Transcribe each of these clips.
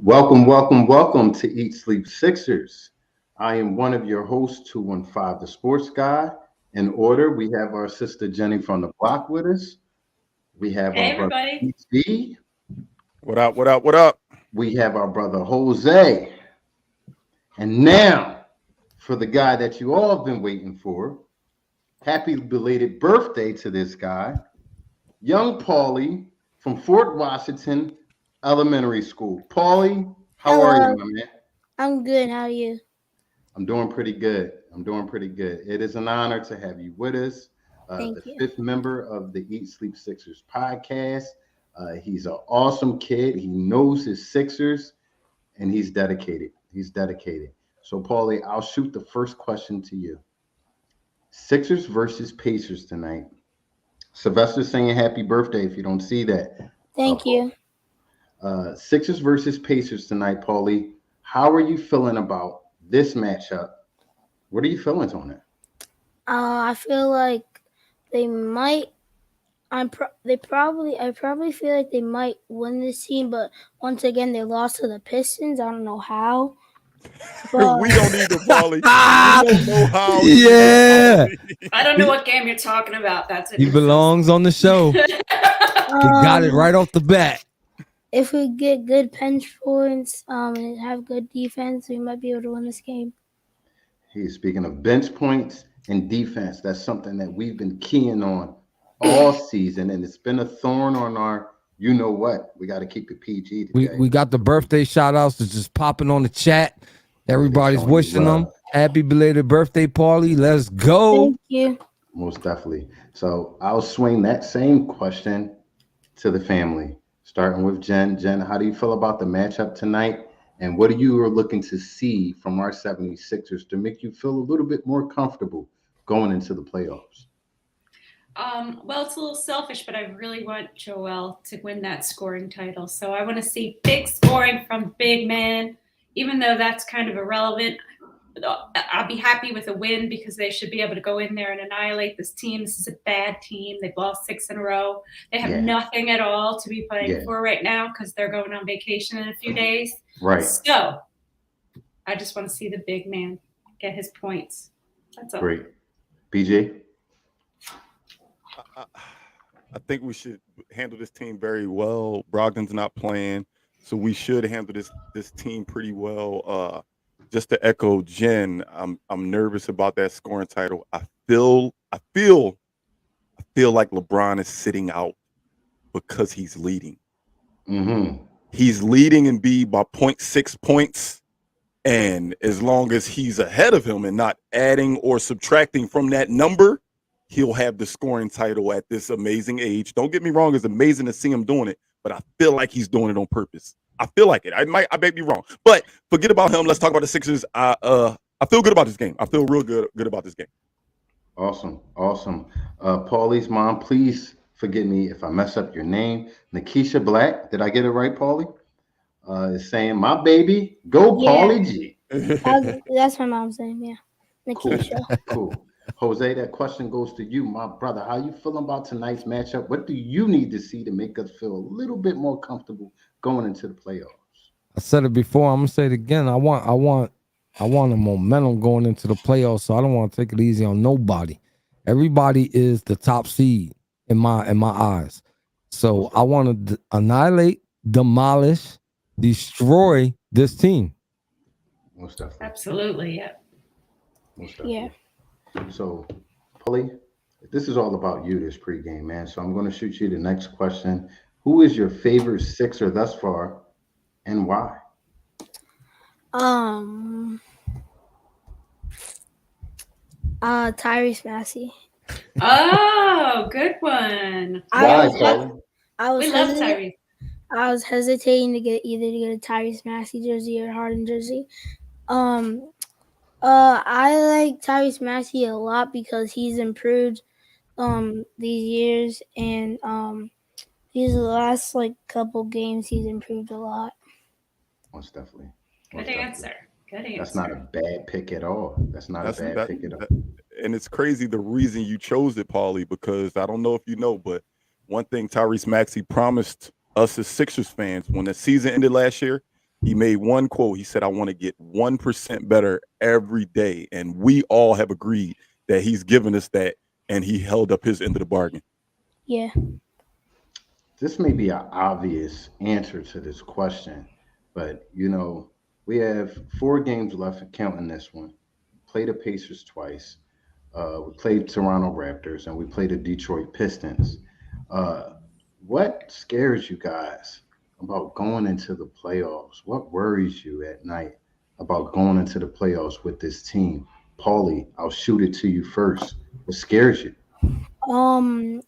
Welcome, welcome, welcome to Eat Sleep Sixers. I am one of your hosts, 215 the Sports Guy. In order, we have our sister Jenny from the block with us. We have Hey, our brother everybody. PC. What up? What up? What up? We have our brother Jose. And now, for the guy that you all have been waiting for, happy belated birthday to this guy, young Paulie from Fort Washington Elementary School. Paulie, how are you, Hello, my man? I'm good. How are you? I'm doing pretty good. I'm doing pretty good. It is an honor to have you with us, the Thank you. fifth member of the Eat Sleep Sixers podcast. He's an awesome kid. He knows his Sixers, and he's dedicated. He's dedicated. So, Paulie, I'll shoot the first question to you. Sixers versus Pacers tonight. Sylvester's saying happy birthday if you don't see that. Thank you. Sixers versus Pacers tonight, Paulie. How are you feeling about this matchup? What are you feeling on it? I feel like they might. I probably feel like they might win this team, but once again, they lost to the Pistons. I don't know how. But We don't either, Paulie. We don't know how. Yeah, I don't know what game you're talking about. That's he belongs on the show. He got it right off the bat. if we get good bench points, and have good defense, we might be able to win this game. He's speaking of bench points and defense. That's something that we've been keying on all season, and it's been a thorn on our. You know what? We got to keep it PG today. We got the birthday shout outs that's just popping on the chat. Everybody's Showing you wishing love. them happy belated birthday, Paulie. Let's go. Thank you. Most definitely. So I'll swing that same question to the family, starting with Jen. Jen, how do you feel about the matchup tonight? And what are you looking to see from our 76ers to make you feel a little bit more comfortable going into the playoffs? Well, it's a little selfish, but I really want Joel to win that scoring title. So I want to see big scoring from big man, even though that's kind of irrelevant. I'll be happy with a win because they should be able to go in there and annihilate this team. This is a bad team. They've lost 6 in a row. They have nothing at all to be playing for right now because they're going on vacation in a few days. Right. So I just want to see the big man get his points. That's all. Great. BJ? I think we should handle this team very well. Brogdon's not playing, so we should handle this team pretty well. Just to echo Jen, I'm nervous about that scoring title. I feel like LeBron is sitting out because he's leading. Mm-hmm. He's leading and be by 0.6 points. And as long as he's ahead of him and not adding or subtracting from that number, he'll have the scoring title at this amazing age. Don't get me wrong, it's amazing to see him doing it, but I feel like he's doing it on purpose. I feel like it. I may be wrong. But forget about him. Let's talk about the Sixers. I feel good about this game. I feel real good about this game. Awesome. Paulie's mom, please forgive me if I mess up your name. Nikisha Black, did I get it right, Paulie? Is saying, my baby, go Yeah. Paulie G. That's my mom's name. Yeah, Nikisha. Cool. Jose, that question goes to you, my brother. How you feeling about tonight's matchup? What do you need to see to make us feel a little bit more comfortable going into the playoffs? I said it before. I'm gonna say it again. I want a momentum going into the playoffs, so I don't want to take it easy on nobody. Everybody is the top seed in my eyes. So I want to annihilate, demolish, destroy this team. Most definitely. Absolutely, yeah. Most definitely. Yeah. So, Paulie, this is all about you this pregame, man. So I'm going to shoot you the next question. Who is your favorite Sixer thus far, and why? Tyrese Maxey. Oh, good one. Why, I Paulie? was We love hesitant- Tyrese. I was hesitating to get a Tyrese Maxey jersey or Harden jersey. I like Tyrese Maxey a lot because he's improved these years, and these last couple games he's improved a lot. Most definitely. Good answer. Good answer. That's not a bad pick at all. That's not a bad pick at all. And it's crazy the reason you chose it, Paulie, because I don't know if you know, but one thing Tyrese Maxey promised us as Sixers fans when the season ended last year, He made one quote. He said, "I want to get 1% better every day," and we all have agreed that he's given us that, and he held up his end of the bargain. Yeah. This may be an obvious answer to this question, but we have 4 games left, counting this one. Play the Pacers twice. We played Toronto Raptors and we played the Detroit Pistons. Uh, what scares you guys about going into the playoffs? What worries you at night about going into the playoffs with this team? Paulie, I'll shoot it to you first. What scares you? Um,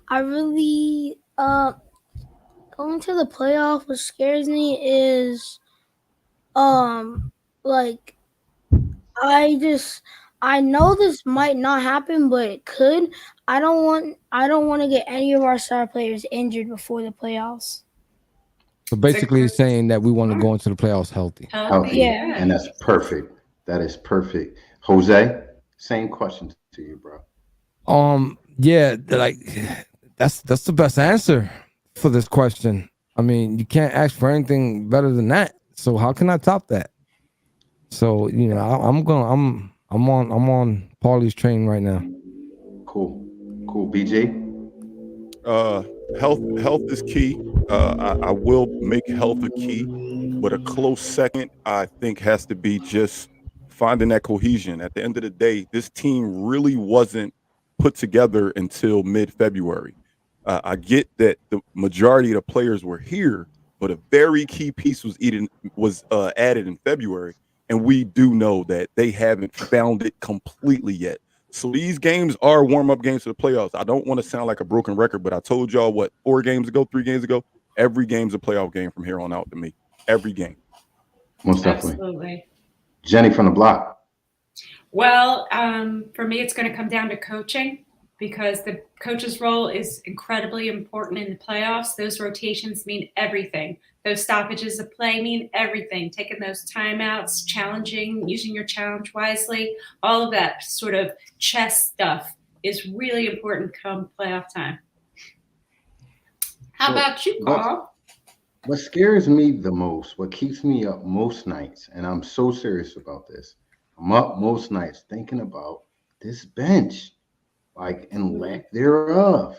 I really going to the playoff. What scares me is like I know this might not happen, but it could. I don't want to get any of our star players injured before the playoffs. So basically, he's saying that we want to go into the playoffs healthy. Healthy. Yeah. And that's perfect. That is perfect. Jose, same question to you, bro. Yeah, like that's the best answer for this question. I mean, you can't ask for anything better than that. So how can I top that? So I'm on Paulie's train right now. Cool. BJ. Health is key. I will make health a key, but a close second, I think, has to be just finding that cohesion. At the end of the day, this team really wasn't put together until mid-February. I get that the majority of the players were here, but a very key piece was added in February, and we do know that they haven't found it completely yet. So these games are warm-up games for the playoffs. I don't want to sound like a broken record, but I told y'all 3 games ago, every game's a playoff game from here on out to me. Every game. Most definitely. Absolutely. Jenny from the block. Well, for me, it's going to come down to coaching, because the coach's role is incredibly important in the playoffs. Those rotations mean everything. Those stoppages of play mean everything. Taking those timeouts, challenging, using your challenge wisely, all of that sort of chess stuff is really important come playoff time. How about you, Carl? What scares me the most, what keeps me up most nights, and I'm so serious about this, I'm up most nights thinking about this bench, and lack thereof.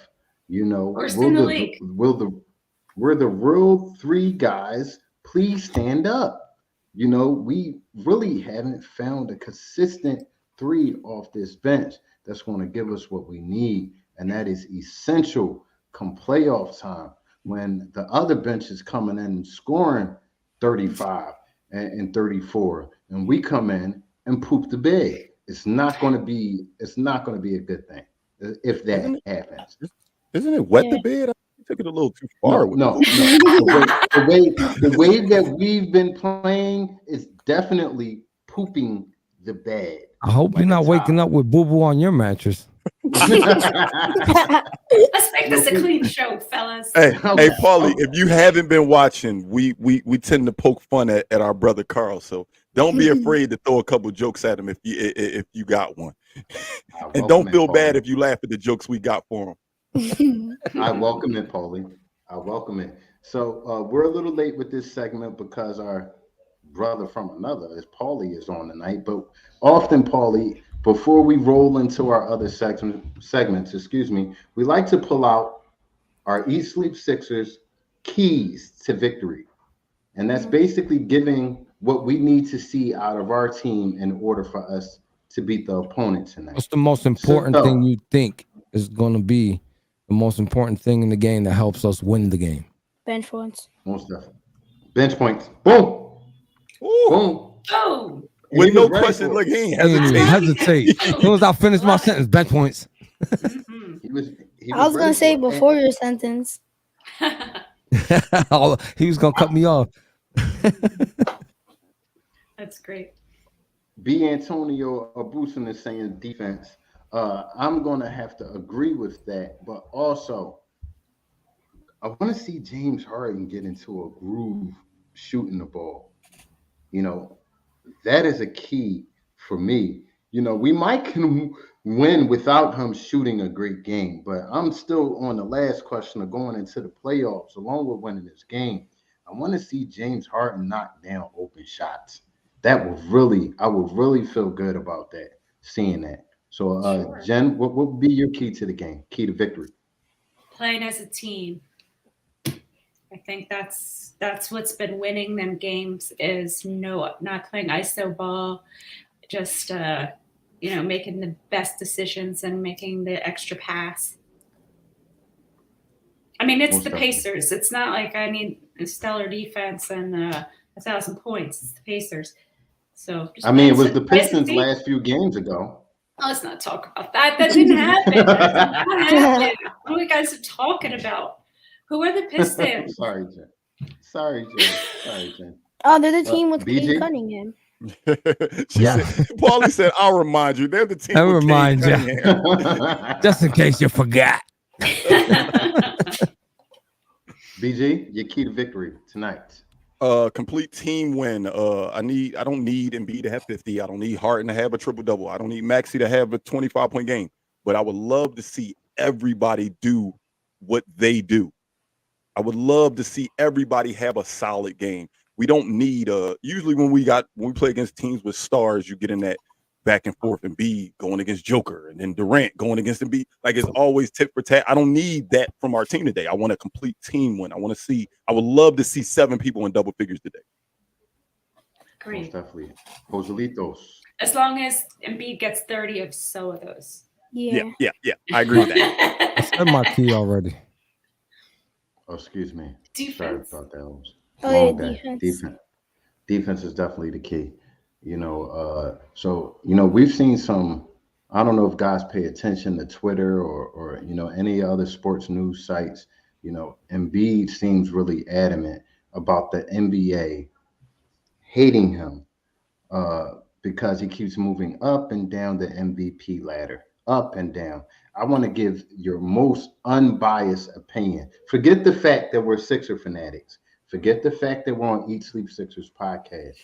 Worst in the league. Will the real 3 guys please stand up? We really haven't found a consistent 3 off this bench that's going to give us what we need, and that is essential come playoff time, when the other bench is coming in and scoring 35 and 34, and we come in and poop the bed. It's not going to be a good thing if that happens. Isn't it wet the bed? I took it a little too far. No. The way that we've been playing is definitely pooping the bed. I hope you're not waking up with boo-boo on your mattress. Let's make this a clean show, fellas. Hey, Paulie, if you haven't been watching, we tend to poke fun at our brother Carl. So don't be afraid to throw a couple jokes at him if you got one. And don't feel bad if you laugh at the jokes we got for him. I welcome it, Paulie. I welcome it. So we're a little late with this segment because our brother from another, as Paulie, is on tonight. But often, Paulie, before we roll into our other segments, we like to pull out our Eat Sleep Sixers keys to victory. And that's basically giving what we need to see out of our team in order for us to beat the opponent tonight. What's the most important thing you think is going to be the most important thing in the game that helps us win the game? Bench points. Most definitely. Bench points. Boom. Ooh. Boom. Oh. With no question, like he ain't hesitate. As soon as I finish my sentence, bench points. He was I was gonna say before your sentence. He was gonna cut me off. That's great. B. Antonio Abusin is saying defense. I'm gonna have to agree with that, but also I want to see James Harden get into a groove shooting the ball. That is a key for me. we might can win without him shooting a great game. But I'm still on the last question of going into the playoffs, along with winning this game. I want to see James Harden knock down open shots. I would really feel good about that, seeing that. So, Sure. Jen, what would be your key to the game, key to victory? Playing as a team. I think that's what's been winning them games is not playing ISO ball, just making the best decisions and making the extra pass. I mean, it's Most the definitely. Pacers. It's not like I need a stellar defense and 1,000 points. It's the Pacers. So I mean, it was the play as a Pistons team. last few games ago. Oh, let's not talk about that. That didn't happen. That did not happen. What are you guys are talking about? Who are the Pistons? Sorry, Jen. Oh, they're the team with BG? Cade Cunningham. Paulie said, "I'll remind you." They're the team. I'll with remind Cade you. Cunningham. Just in case you forgot. BG, your key to victory tonight. Complete team win. I don't need Embiid to have 50. I don't need Harden to have a triple-double. I don't need Maxey to have a 25-point game. But I would love to see everybody do what they do. I would love to see everybody have a solid game. We don't need usually when we play against teams with stars, you get in that back and forth, Embiid going against Joker and then Durant going against Embiid. Like it's always tit for tat. I don't need that from our team today. I want a complete team win. I would love to see 7 people in double figures today. Great. Most definitely. Joselitos. As long as Embiid gets 30 of so of those. Yeah. I agree with that. I said my key already. Oh, excuse me. Defense. Sorry about that. It was Oh, yeah, long day. Defense is definitely the key. So we've seen some. I don't know if guys pay attention to Twitter or any other sports news sites. Embiid seems really adamant about the NBA hating him because he keeps moving up and down the MVP ladder, up and down. I want to give your most unbiased opinion. Forget the fact that we're Sixer fanatics. Forget the fact that we're on Eat Sleep Sixers podcast.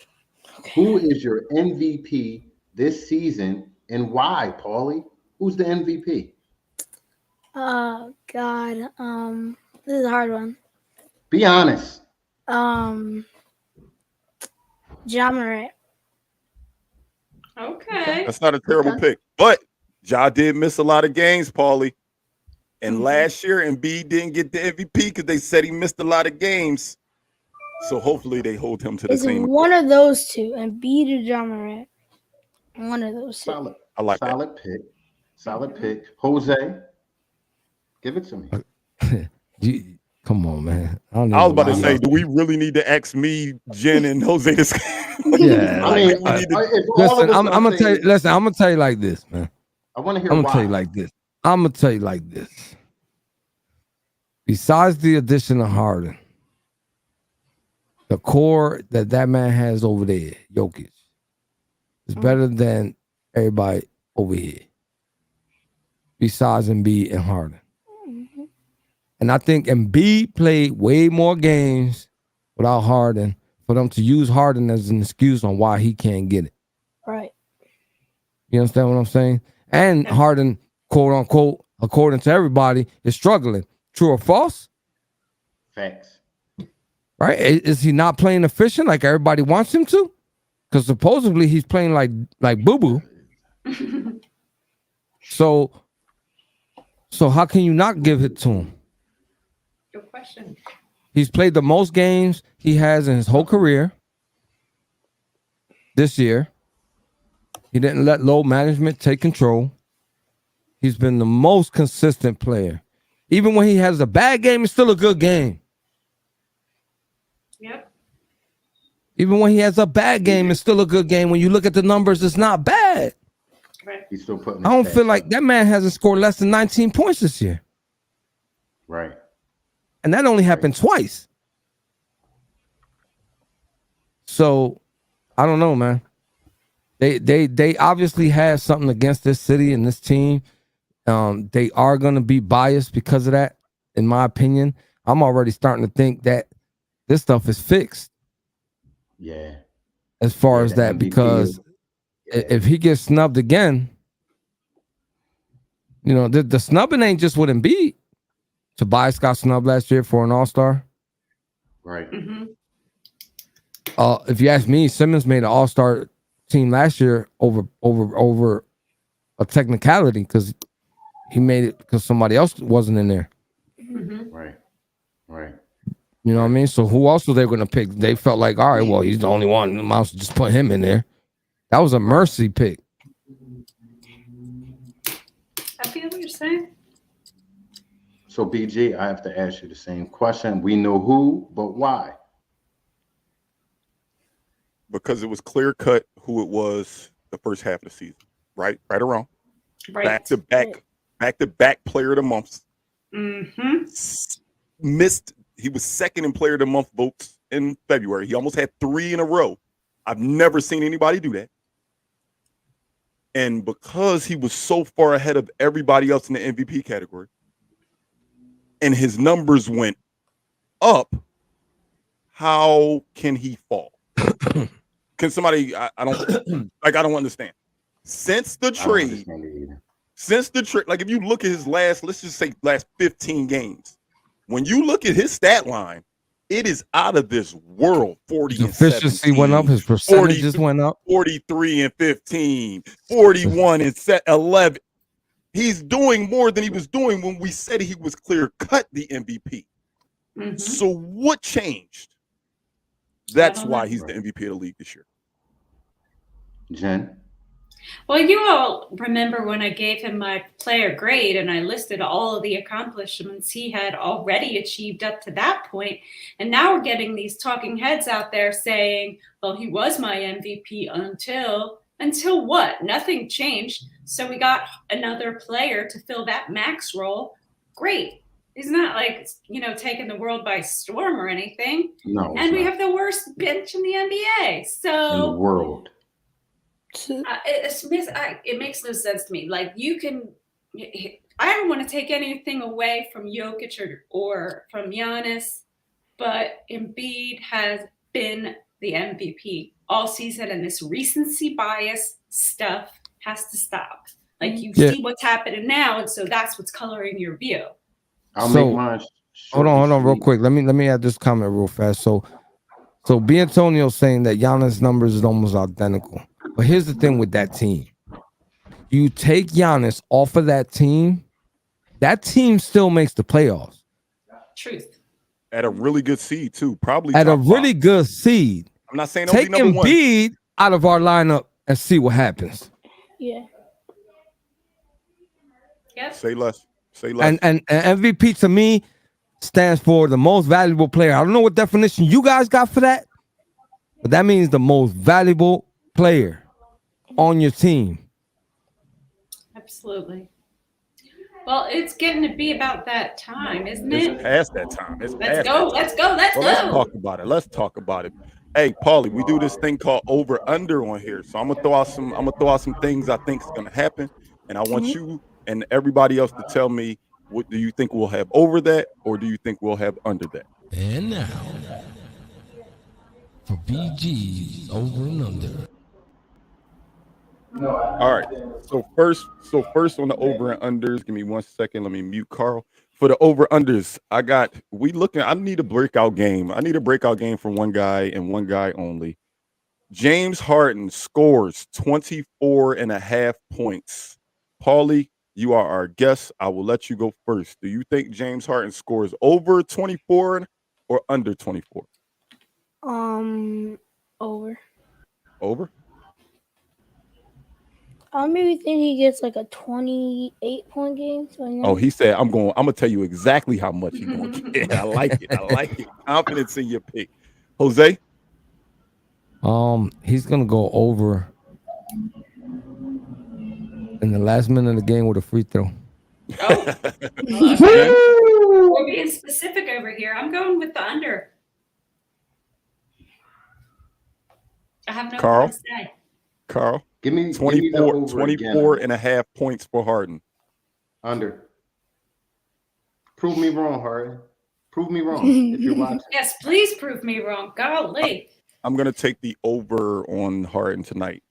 Okay. Who is your MVP this season and why, Paulie? Who's the MVP? Oh God. This is a hard one. Be honest. Ja Morant. Okay. That's not a terrible pick. But Ja did miss a lot of games, Paulie. And last year, Embiid didn't get the MVP because they said he missed a lot of games. So hopefully they hold him to the same. One of those two, Embiid or Ja Morant. One of those two. Solid. I like solid that. pick. Solid pick. Jose, give it to me. Come on, man. I was about to say, do we really need to ask me, Jen, and Jose this? Yeah. I mean, listen, I'm gonna tell you. Listen, I'm gonna tell you like this, man. I want to hear. I'm gonna tell you like this. Besides the addition of Harden, the core that man has over there, Jokic, is better than everybody over here. Besides Embiid and Harden. And I think Embiid played way more games without Harden for them to use Harden as an excuse on why he can't get it. Right. You understand what I'm saying? And Harden, quote unquote, according to everybody, is struggling. True or false? Facts. Right? Is he not playing efficient like everybody wants him to? Because supposedly he's playing like boo-boo. So how can you not give it to him? Good question. He's played the most games he has in his whole career this year. He didn't let load management take control. He's been the most consistent player. Even when he has a bad game, it's still a good game. Yep. Even when he has a bad game, it's still a good game. When you look at the numbers, it's not bad. Right. He's still putting. I don't feel like that man hasn't scored less than 19 points this year. Right. And that only happened twice. So, I don't know, man. They obviously have something against this city and this team. They are going to be biased because of that, in my opinion. I'm already starting to think that this stuff is fixed. Yeah. As far as that, because if he gets snubbed again, you know, the snubbing ain't just with Embiid. Tobias got snubbed last year for an All-Star. Right. Mm-hmm. If you ask me, Simmons made an All-Star team last year over a technicality because he made it because somebody else wasn't in there. Mm-hmm. Right. Right. You know what I mean? So who else were they going to pick? They felt like, all right, well, he's the only one. The mouse just put him in there. That was a mercy pick. I feel what you're saying. So BG, I have to ask you the same question. We know who, but why? Because it was clear cut who it was the first half of the season. Right or wrong. Right. Back to back player of the month. Mm-hmm. He was second in player of the month votes in February. He almost had 3 in a row. I've never seen anybody do that. And because he was so far ahead of everybody else in the MVP category, and his numbers went up, how can he fall? Can somebody? I don't like. I don't understand. Since the trade, like if you look at his last, let's just say last 15 games, when you look at his stat line, it is out of this world. 40 his efficiency went up, his percentages went up. 43 and 15, 41 and 11. He's doing more than he was doing when we said he was clear cut the MVP. Mm-hmm. So what changed? That's why he's the MVP of the league this year. Jen? Well, you all remember when I gave him my player grade and I listed all of the accomplishments he had already achieved up to that point. And now we're getting these talking heads out there saying, well, he was my MVP until what? Nothing changed. So we got another player to fill that max role. Great. He's not like, taking the world by storm or anything. No. And we have the worst bench in the NBA. So in the world. It makes no sense to me. Like I don't want to take anything away from Jokic or from Giannis, but Embiid has been the MVP all season, and this recency bias stuff has to stop. Like you see what's happening now, and so that's what's coloring your view. I'll make mine. Hold on, real quick. Let me add this comment real fast. So D'Antonio saying that Giannis' numbers is almost identical. But here's the thing with that team. You take Giannis off of that team still makes the playoffs. Truth. At a really good seed, too. Probably at a really good seed. I'm not saying take Embiid out of our lineup and see what happens. Yeah. Yep. Say less. And MVP to me stands for the most valuable player. I don't know what definition you guys got for that, but that means the most valuable player on your team. Absolutely. Well, it's getting to be about that time, isn't it? It's past that time. Let's go. Let's Let's talk about it. Hey, Paulie, we do this thing called over under on here. So I'm gonna throw out some things I think is gonna happen, and I want you and everybody else to tell me, what do you think we'll have over that, or do you think we'll have under that? And now for BG's over and under. All right. So first on the over and unders, give me 1 second. Let me mute Carl. For the over unders, I need a breakout game. I need a breakout game for one guy and one guy only. James Harden scores 24.5 points. Paulie, you are our guest. I will let you go first. Do you think James Harden scores over 24 or under 24? Over. Over? I maybe think he gets like a 28-point game. 29. Oh, he said, I'm gonna tell you exactly how much he's gonna get. I like it. Confidence in your pick. Jose? He's gonna go over in the last minute of the game with a free throw. Oh. We're being specific over here. I'm going with the under. I have no more to say. Carl? Give me 24 and a half points for Harden. Under. Prove me wrong, Harden. Prove me wrong if you're watching. Yes, please prove me wrong. Golly. I'm going to take the over on Harden tonight.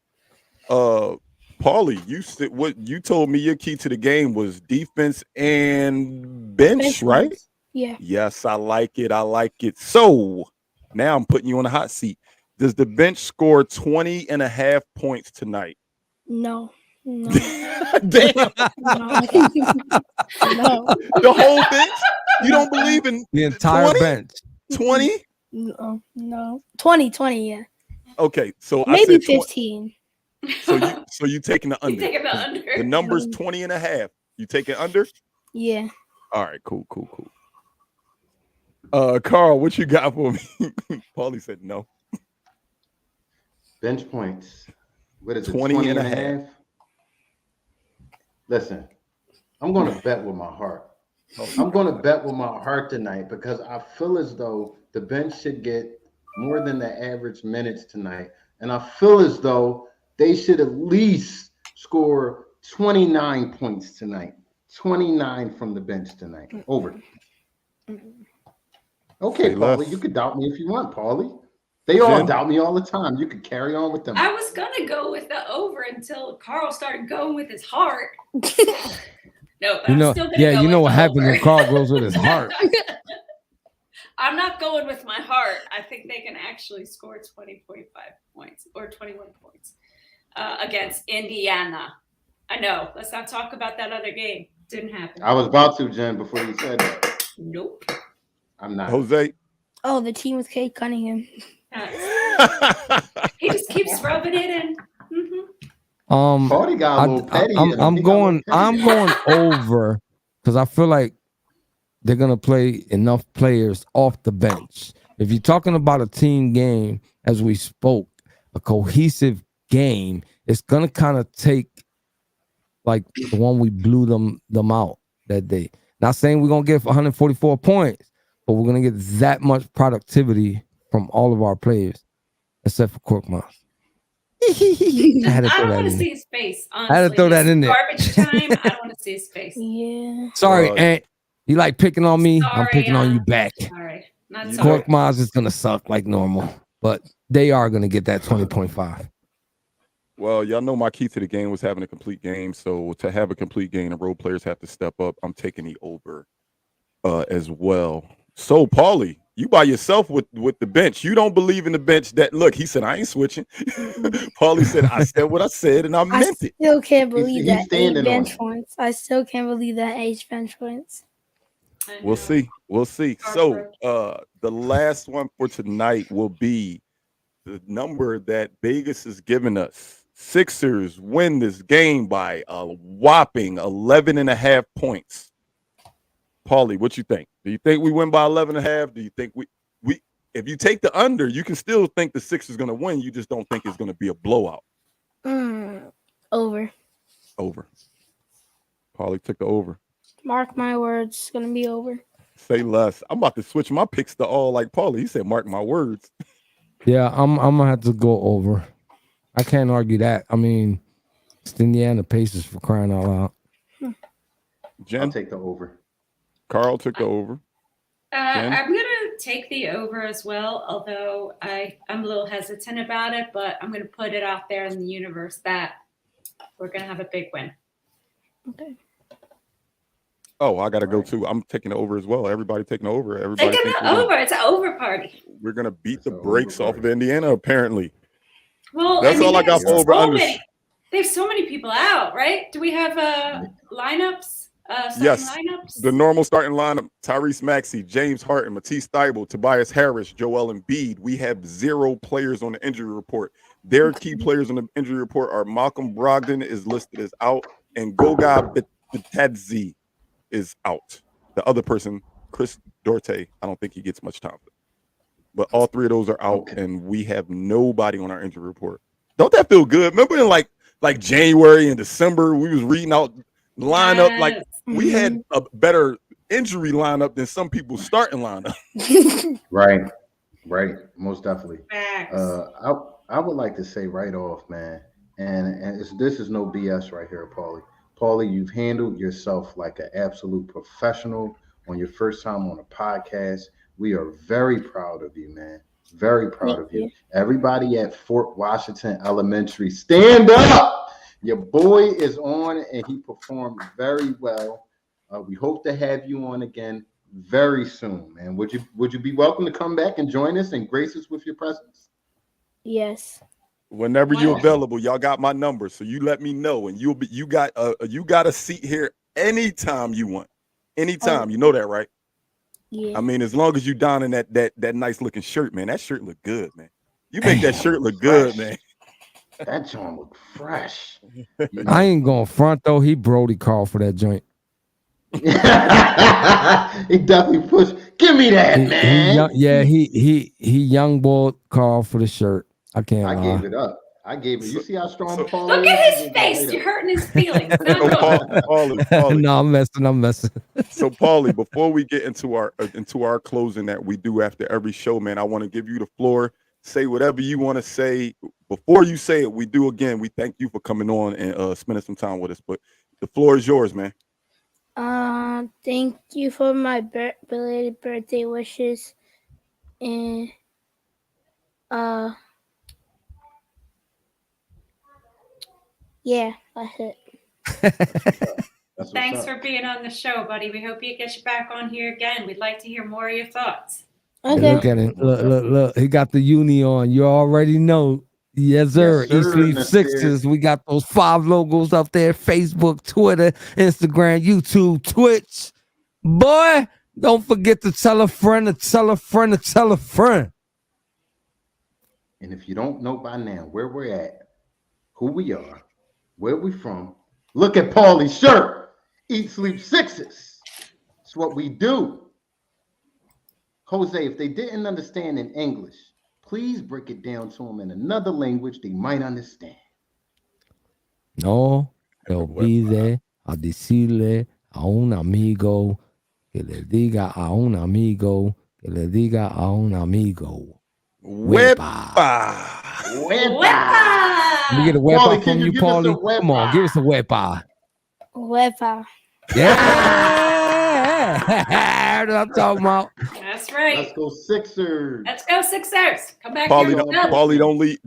Paulie, what you told me your key to the game was defense and bench, right? points. Yeah. Yes, I like it. I like it. So now I'm putting you on the hot seat. Does the bench score 20.5 points tonight? No. No. Damn. No. No. The whole bench? You don't believe in The entire 20? bench. 20? No. No. 20, yeah. Okay, so Maybe I said 15. So you taking the You under. taking the under? The number's 20.5. You taking under? Yeah. All right, cool. Carl, what you got for me? Paulie said no. Bench points. What is it? 20 and a 20 and a half? Listen, I'm going to bet with my heart. I'm going to bet with my heart tonight because I feel as though the bench should get more than the average minutes tonight. And I feel as though they should at least score 29 points tonight. 29 from the bench tonight. Over. Okay, Say Paulie, less. you could doubt me if you want, Paulie. They all Jen? doubt me all the time. You could carry on with them. I was gonna go with the over until Carl started going with his heart. No, but You know, I'm still gonna yeah, go you know with what the happens over. when Carl goes with his heart. I'm not going with my heart. I think they can actually score 20.5 points or 21 points against Indiana. I know. Let's not talk about that other game. Didn't happen. I was about to, Jen, before you said that. Nope. I'm not. Jose. Oh, the team with Kate Cunningham. He just keeps rubbing it in. Mm-hmm. Paulie got a little petty. I'm going over because I feel like they're gonna play enough players off the bench. If you're talking about a team game, as we spoke, a cohesive game, it's gonna kind of take like the one we blew them out that day. Not saying we're gonna get 144 points, but we're gonna get that much productivity from all of our players, except for Korkmaz. I had to I throw don't that want to in see there. his face. Honestly, I had to throw that This in there. Garbage time. I don't want to see his face. Yeah. Sorry, Well, Aunt. You like picking on me? I'm Sorry, picking on you Aunt. back. All right. Not You sorry. Korkmaz is gonna suck like normal, but they are gonna get that 20.5. Well, y'all know my key to the game was having a complete game. So to have a complete game, the role players have to step up. I'm taking the over as well. So, Paulie, you by yourself with the bench. You don't believe in the bench that look, he said, I ain't switching. Paulie said, I said what I said, and I I meant it. still can't believe he's that 8 standing on bench it. points. I still can't believe that 8 bench points. I We'll know. see. We'll see. So the last one for tonight will be the number that Vegas has given us. Sixers win this game by a whopping 11.5 points. Paulie, what you think? Do you think we win by 11.5? Do you think we if you take the under, you can still think the Sixers going to win. You just don't think it's going to be a blowout. Over. Over. Paulie took the over. Mark my words, it's gonna be over. Say less. I'm about to switch my picks to all like Paulie. He said, mark my words. Yeah, I'm gonna have to go over. I can't argue that. I mean, it's the Indiana Pacers for crying out loud. I'll Jen, take the over. Carl took the over. Jen? I'm gonna take the over as well, although I'm a little hesitant about it, but I'm gonna put it out there in the universe that we're gonna have a big win. Okay. Oh, I gotta go too. I'm taking the over as well. Everybody taking the over. Everybody Taking thinks the over. It's an over party. we're gonna beat It's the an brakes over off of party. Indiana. Apparently, Well, that's all I got there's for over so unders. many- They have so many people out, right? Do we have lineups? Starting Yes. lineups. The normal starting lineup: Tyrese Maxey, James Harden, Matisse Thybulle, Tobias Harris, Joel Embiid. We have 0 players on the injury report. Their key players on the injury report are Malcolm Brogdon is listed as out, and Goga Bitadze is out. The other person, Chris Dorte, I don't think he gets much time. But all 3 of those are out, Okay. and we have nobody on our injury report. Don't that feel good? Remember in like January and December, we was reading out lineup like Yes. we had a better injury lineup than some people's starting lineup. Right. Most definitely. Facts. I would like to say right off, man, and this is no BS right here, Paulie. Paulie, you've handled yourself like an absolute professional on your first time on a podcast. We are very proud of you, man. Very proud Thank of you. you. Everybody at Fort Washington Elementary, stand up. Your boy is on and he performed very well. We hope to have you on again very soon, man. Would you be welcome to come back and join us and grace us with your presence? Yes. Whenever you're Wonderful. available, y'all got my number, so you let me know, and you got a seat here anytime you want, anytime. You know that, right? Yeah. I mean, as long as you donning that nice looking shirt, man. That shirt look good, man. You make that Damn, shirt look fresh. good, man. That joint look fresh. You I know, ain't going front though. He Brody called for that joint. he definitely pushed. Give me that, He young, man. yeah. He young boy called for the shirt. I can't I lie. gave it up. I gave it. You see how strong So- Paul Look is? I at his gave it face. right You're up. hurting his feelings. Not So good. Paulie, No, I'm messing. so Paulie, before we get into our closing that we do after every show, man, I want to give you the floor. Say whatever you want to say. Before you say it, we thank you for coming on and spending some time with us. But the floor is yours, man. Thank you for my belated birthday wishes, and yeah, that's it. That's Thanks what's for up. being on the show, buddy. We hope you get you back on here again. We'd like to hear more of your thoughts. Okay. Look at him. Look. He got the uni on. You already know. Yes, sir. Yes, sir, East Leaf Nasir. Sixers. We got those 5 logos up there: Facebook, Twitter, Instagram, YouTube, Twitch. Boy, don't forget to tell a friend to tell a friend to tell a friend. And if you don't know by now where we're at, who we are, where we from, look at Paulie's shirt. Eat, sleep, Sixers. It's what we do. Jose, if they didn't understand in English, please break it down to them in another language they might understand. No, te olvide a decirle a un amigo que le diga a un amigo que le diga a un amigo. Wepa. Can we get a Paulie, wepa can from you you, give us a Paulie? Come on, give us a wepa. Wepa. Yeah, that's what I'm talking about. That's right. Let's go Sixers. Let's go Sixers. Come back Paulie, here. don't leave.